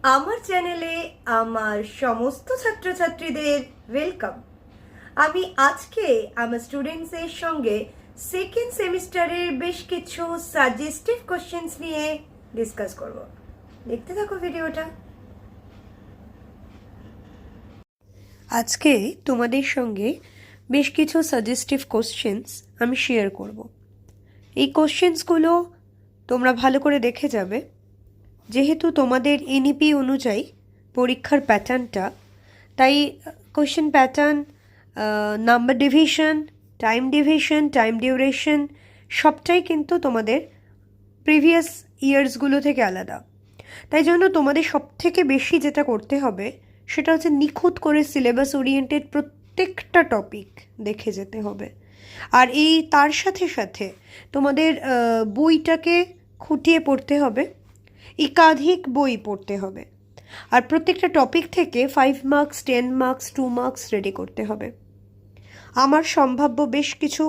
আমার চ্যানেলে আমার সমস্ত ছাত্রছাত্রীদের ওয়েলকাম। আমি আজকে আমার স্টুডেন্টসের সঙ্গে সেকেন্ড সেমিস্টারের বেশ কিছু সাজেস্টিভ কোশ্চেন্স নিয়ে ডিসকাস করব। দেখতে থাকো ভিডিওটা। আজকে তোমাদের সঙ্গে বেশ কিছু সাজেস্টিভ কোশ্চেন্স আমি শেয়ার করব। এই কোশ্চেন্সগুলো তোমরা ভালো করে দেখে যাবে, যেহেতু তোমাদের এনইপি অনুযায়ী পরীক্ষার প্যাটার্নটা, তাই question pattern, number division, time duration সবটাই কিন্তু তোমাদের প্রিভিয়াস ইয়ার্সগুলো থেকে আলাদা। তাই জন্য তোমাদের সবথেকে বেশি যেটা করতে হবে সেটা হচ্ছে নিখুঁত করে সিলেবাস ওরিয়েন্টেড প্রত্যেকটা টপিক দেখে যেতে হবে। আর তার সাথে সাথে তোমাদের বইটাকে খুঁটিয়ে পড়তে হবে, একাধিক বই পড়তে হবে। আর প্রত্যেকটা টপিক থেকে 5 মার্কস, 10 মার্কস, 2 মার্কস রেডি করতে হবে। আমার সম্ভাব্য বেশ কিছু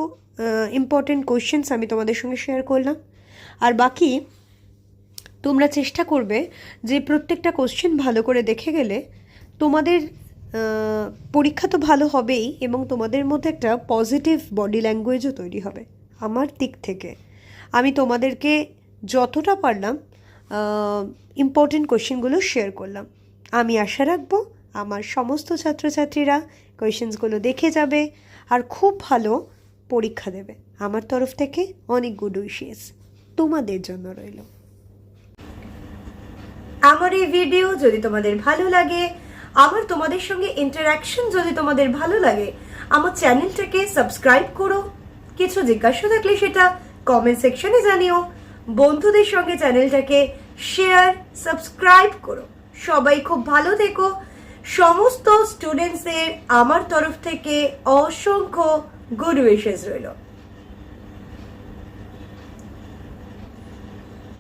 ইম্পর্টেন্ট কোশ্চেন্স আমি তোমাদের সঙ্গে শেয়ার করলাম। আর বাকি তোমরা চেষ্টা করবে যে প্রত্যেকটা কোশ্চেন ভালো করে দেখে গেলে তোমাদের পরীক্ষা তো ভালো হবেই, এবং তোমাদের মধ্যে একটা পজিটিভ বডি ল্যাঙ্গুয়েজও তৈরি হবে। আমার দিক থেকে আমি তোমাদেরকে যতটা পারলাম ইম্পর্টেন্ট কোশ্চেনগুলো শেয়ার করলাম। আমি আশা রাখবো আমার সমস্ত ছাত্রছাত্রীরা কোয়েশ্চেন্সগুলো দেখে যাবে আর খুব ভালো পরীক্ষা দেবে। আমার তরফ থেকে অনেক গুড উইশেস তোমাদের জন্য রইল। আমার এই ভিডিও যদি তোমাদের ভালো লাগে, আমার তোমাদের সঙ্গে ইন্টারাকশন যদি তোমাদের ভালো লাগে, আমার চ্যানেলটাকে সাবস্ক্রাইব করো। কিছু জিজ্ঞাসা থাকলে সেটা কমেন্ট সেকশনে জানিও। বন্ধুদের সঙ্গে চ্যানেলটাকে শেয়ার, সাবস্ক্রাইব করো। সবাই খুব ভালো থেকো। সমস্ত স্টুডেন্টসদের আমার তরফ থেকে অসংখ্য গুড উইশেস রইল।